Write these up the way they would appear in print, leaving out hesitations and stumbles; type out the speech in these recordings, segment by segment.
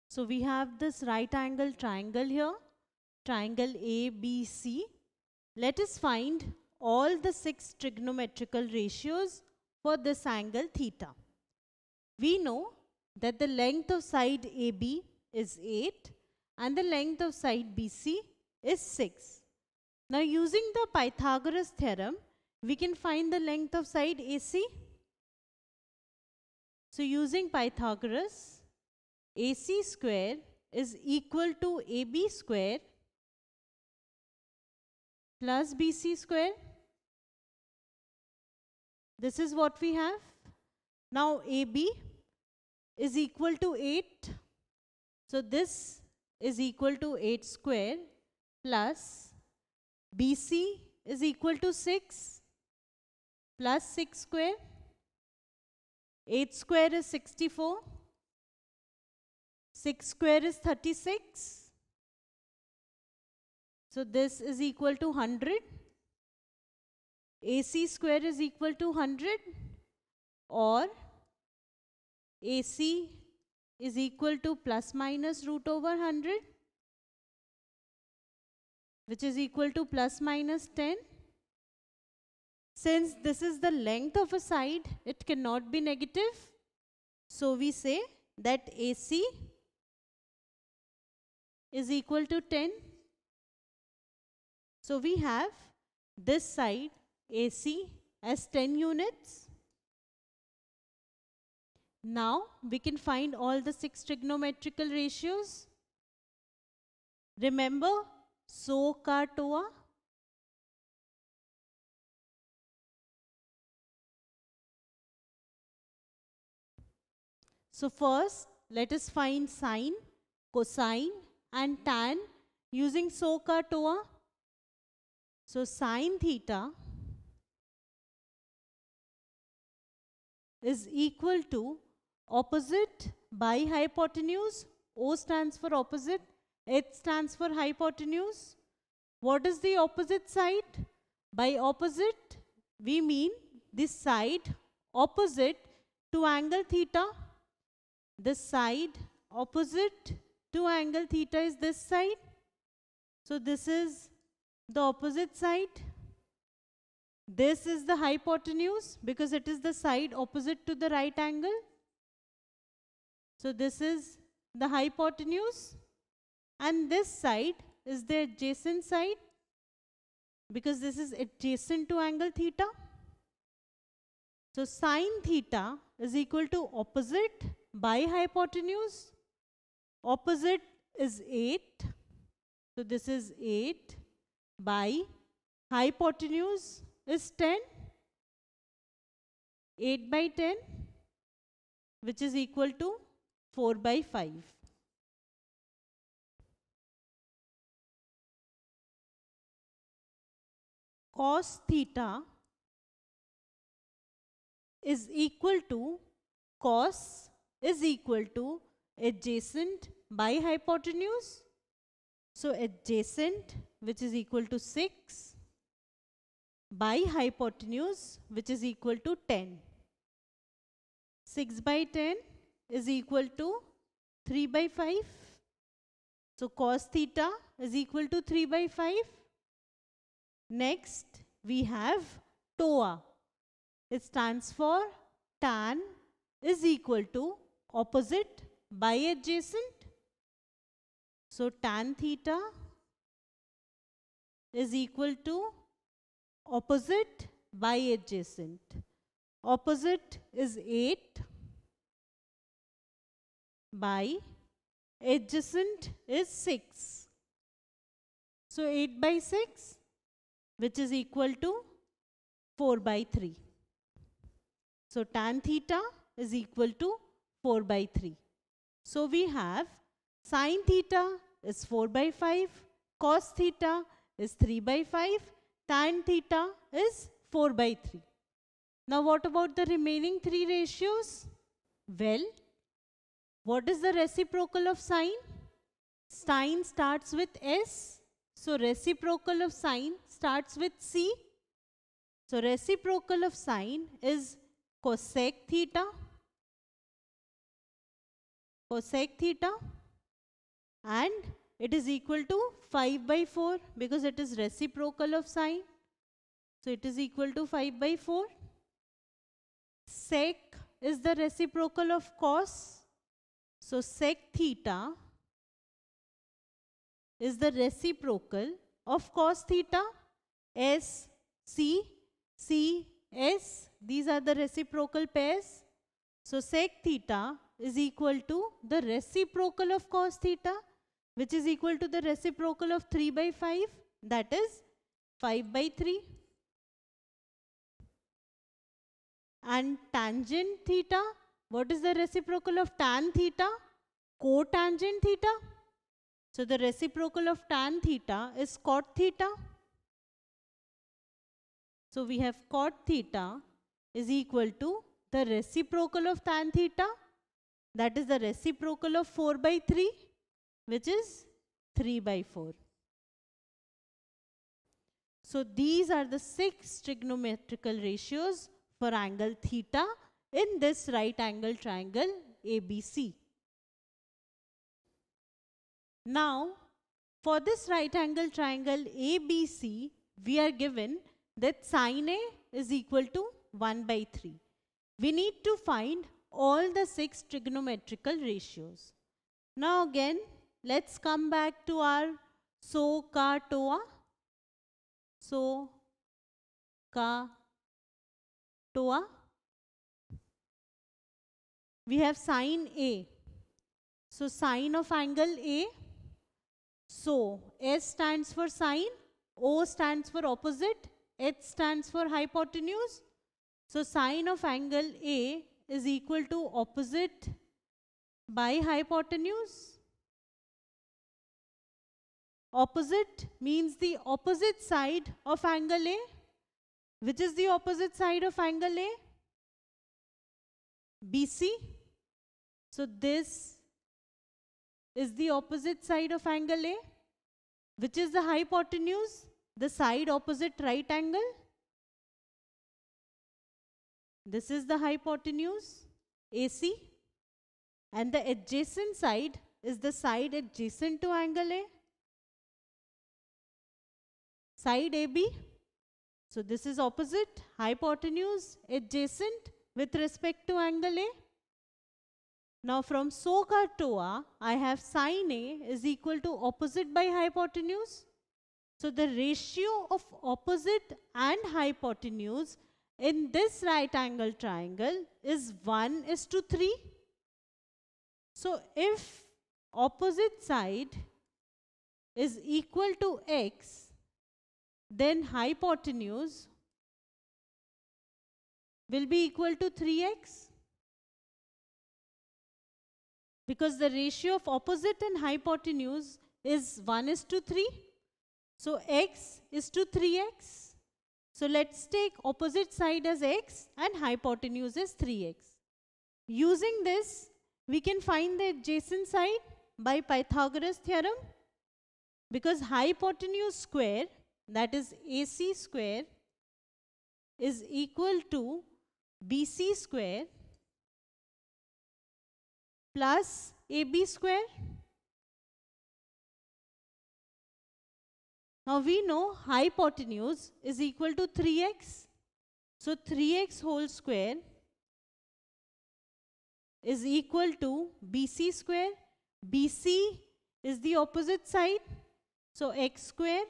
So we have this right angle triangle here, triangle ABC. Let us find all the 6 trigonometrical ratios for this angle theta. We know that the length of side AB is 8 and the length of side BC is 6. Now using the Pythagoras theorem, we can find the length of side AC. So using Pythagoras, AC square is equal to AB square plus BC square. This is what we have. Now AB is equal to 8. So this is equal to 8 square plus BC is equal to 6 plus 6 square. 8 square is 64. 6 square is 36. So this is equal to 100. AC square is equal to 100, or AC is equal to plus minus root over 100, which is equal to plus minus 10. Since this is the length of a side, it cannot be negative. So we say that AC is equal to 10. So we have this side AC as 10 units. Now we can find all the 6 trigonometrical ratios. Remember SOHCAHTOA? So first let us find sine, cosine and tan using SOHCAHTOA. So sine theta is equal to opposite by hypotenuse. O stands for opposite, H stands for hypotenuse. What is the opposite side? By opposite, we mean this side opposite to angle theta. The side opposite to angle theta is this side. So this is the opposite side. This is the hypotenuse because it is the side opposite to the right angle. So this is the hypotenuse, and this side is the adjacent side because this is adjacent to angle theta. So sine theta is equal to opposite by hypotenuse. Opposite is 8. So this is 8 by hypotenuse is 10. 8 by 10, which is equal to 4 by 5. Cos theta is equal to, cos is equal to adjacent by hypotenuse. So adjacent, which is equal to 6, by hypotenuse, which is equal to 10. 6 by 10 is equal to 3 by 5. So cos theta is equal to 3 by 5. Next, we have TOA. It stands for tan is equal to opposite by adjacent. So tan theta is equal to opposite by adjacent. Opposite is 8 by adjacent is 6. So 8 by 6, which is equal to 4 by 3. So tan theta is equal to 4 by 3. So we have sine theta is 4 by 5, cos theta is 3 by 5, tan theta is 4 by 3. Now what about the remaining 3 ratios? Well, what is the reciprocal of sine? Sine starts with S. So reciprocal of sine starts with C. So reciprocal of sine is cosec theta. Cosec theta. and it is equal to 5 by 4 because it is reciprocal of sine. So it is equal to 5 by 4. Sec is the reciprocal of cos. So sec theta is the reciprocal of cos theta. S, C, C, S, these are the reciprocal pairs. So sec theta is equal to the reciprocal of cos theta, which is equal to the reciprocal of 3 by 5, that is 5 by 3. And tangent theta, what is the reciprocal of tan theta? Cotangent theta. So the reciprocal of tan theta is cot theta. So we have cot theta is equal to the reciprocal of tan theta, that is the reciprocal of 4 by 3, which is 3 by 4. So these are the 6 trigonometrical ratios for angle theta in this right angle triangle ABC. Now, for this right angle triangle ABC, we are given that sin A is equal to 1 by 3. We need to find all the 6 trigonometrical ratios. Now again, let's come back to our SOHCAHTOA. SOHCAHTOA. We have sin A. So sine of angle A. So S stands for sine, O stands for opposite, H stands for hypotenuse. So sine of angle A is equal to opposite by hypotenuse. Opposite means the opposite side of angle A. Which is the opposite side of angle A? BC. So this is the opposite side of angle A. Which is the hypotenuse? The side opposite right angle. This is the hypotenuse, AC. And the adjacent side is the side adjacent to angle A. Side AB. So this is opposite, hypotenuse, adjacent with respect to angle A. Now from SOHCAHTOA, I have sin A is equal to opposite by hypotenuse. So the ratio of opposite and hypotenuse in this right angle triangle is 1:3. So if opposite side is equal to x, then hypotenuse will be equal to 3x. Because the ratio of opposite and hypotenuse is 1:3. So x is to 3x. So let's take opposite side as x and hypotenuse as 3x. Using this, we can find the adjacent side by Pythagoras theorem. Because hypotenuse square, that is AC square, is equal to BC square plus AB square. Now we know hypotenuse is equal to 3x. So 3x whole square is equal to BC square. BC is the opposite side. So x square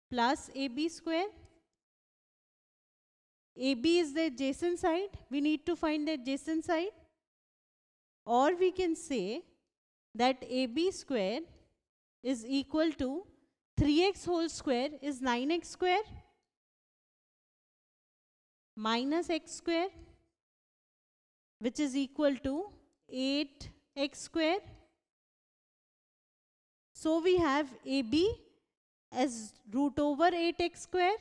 plus AB square. AB is the adjacent side. We need to find the adjacent side. Or we can say that AB square is equal to 3x whole square is 9x square minus x square, which is equal to 8x square. So we have AB as root over 8x square.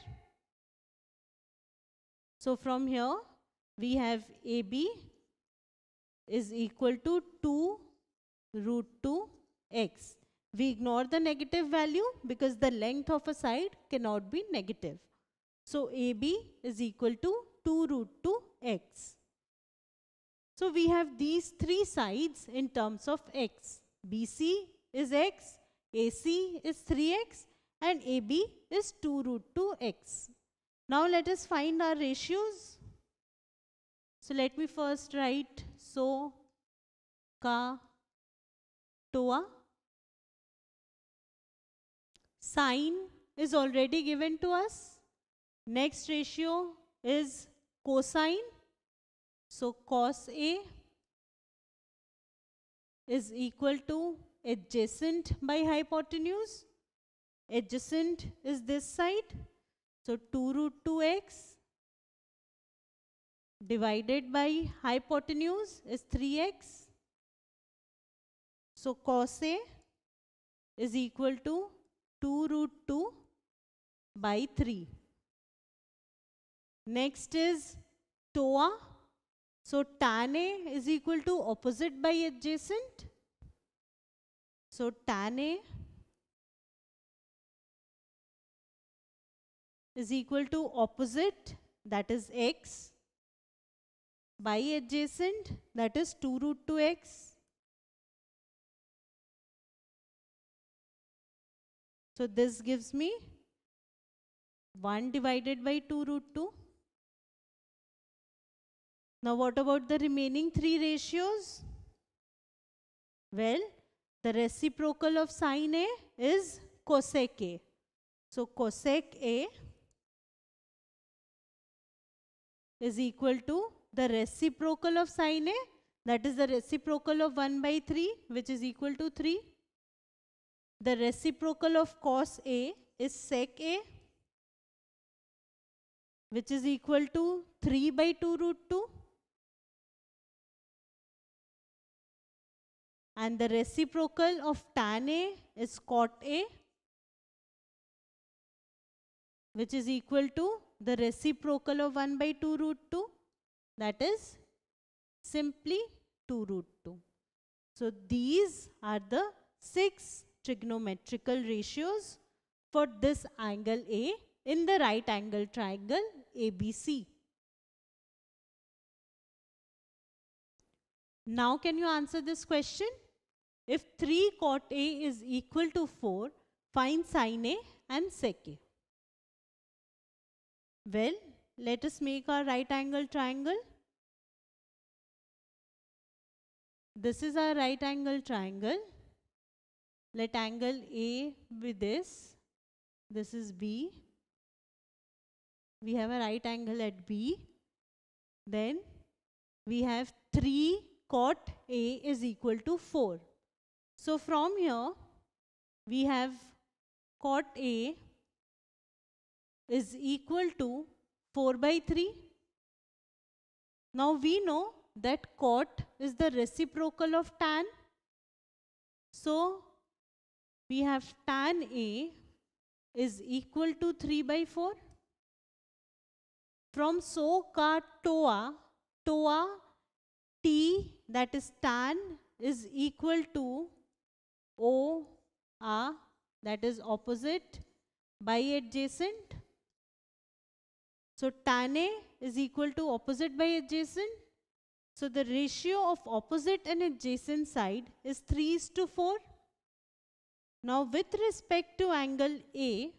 So from here we have AB is equal to 2 root 2 x. We ignore the negative value because the length of a side cannot be negative. So AB is equal to 2 root 2 x. So we have these three sides in terms of x. BC is x, AC is 3x, and AB is 2 root 2x. Now let us find our ratios. So let me first write so, ka, toa. Sine is already given to us. Next ratio is cosine. So cos A is equal to adjacent by hypotenuse. Adjacent is this side. So 2 root 2x divided by hypotenuse is 3x. So cos A is equal to 2 root 2 by 3. Next is TOA. So tan A is equal to opposite by adjacent. So tan A is equal to opposite, that is x, by adjacent, that is 2 root 2x. So this gives me 1 divided by 2 root 2. Now what about the remaining 3 ratios? Well, the reciprocal of sine A is cosec A. So cosec A is equal to the reciprocal of sine A, that is the reciprocal of 1 by 3, which is equal to 3. The reciprocal of cos A is sec A, which is equal to 3 by 2 root 2. And the reciprocal of tan A is cot A, which is equal to the reciprocal of 1 by 2 root 2, that is simply 2 root 2. So these are the 6 trigonometrical ratios for this angle A in the right angle triangle ABC. Now can you answer this question? If 3 cot A is equal to 4, find sin A and sec A. Well, let us make our right angle triangle. This is our right angle triangle. Let angle A be this. This is B. We have a right angle at B. Then we have 3 cot A is equal to 4. So from here, we have cot A is equal to 4 by 3. Now we know that cot is the reciprocal of tan. So we have tan A is equal to 3 by 4. From so ka toa, T, that is tan, is equal to O, A, that is opposite by adjacent. So tan A is equal to opposite by adjacent. So the ratio of opposite and adjacent side is 3:4. Now with respect to angle A,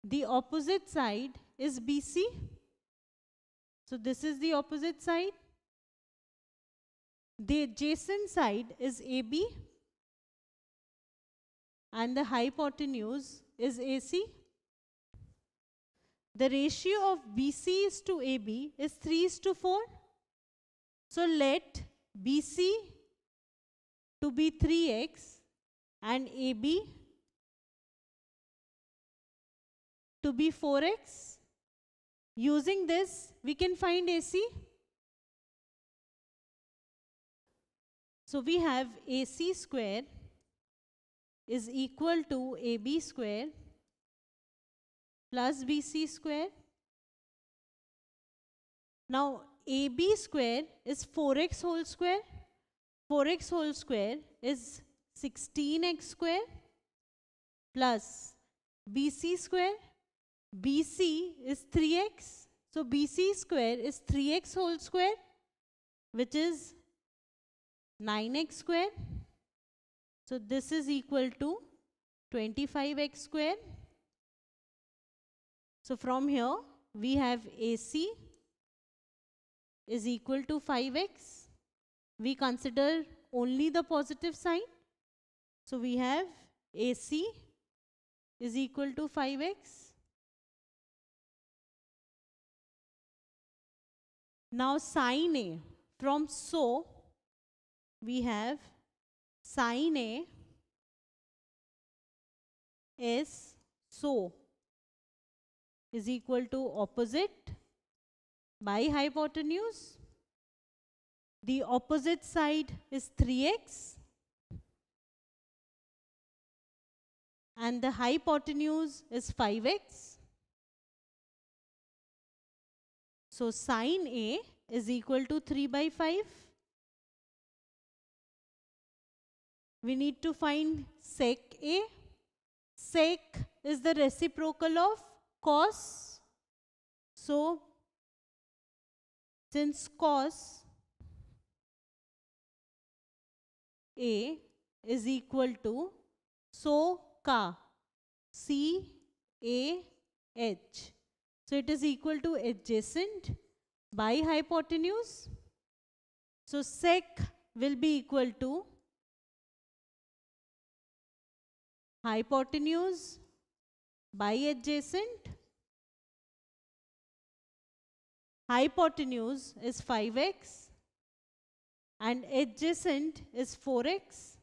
the opposite side is BC. So this is the opposite side. The adjacent side is AB. And the hypotenuse is AC. The ratio of BC is to AB is 3:4. So let BC to be 3x and AB to be 4x. Using this, we can find AC. So we have AC square is equal to AB square plus BC square. Now AB square is 4x whole square. 4x whole square is 16x square plus BC square. BC is 3x. So BC square is 3x whole square, which is 9x square. So this is equal to 25x square. So from here we have AC is equal to 5x. We consider only the positive sign. So we have AC is equal to 5x. Now sin A, from so we have sin A is so is equal to opposite by hypotenuse. The opposite side is 3x and the hypotenuse is 5x. So sin A is equal to 3 by 5. We need to find sec A. Sec is the reciprocal of cos. So since cos A is equal to so ka, C A H. So it is equal to adjacent by hypotenuse. So sec will be equal to hypotenuse by adjacent. Hypotenuse is 5x and adjacent is 4x.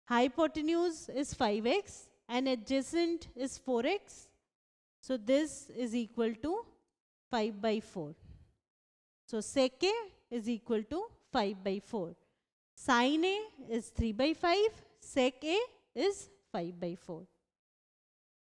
Hypotenuse is 5x and adjacent is 4x. So this is equal to 5 by 4. So sec A is equal to 5 by 4. Sin A is 3 by 5. Sec A is 5 by 4.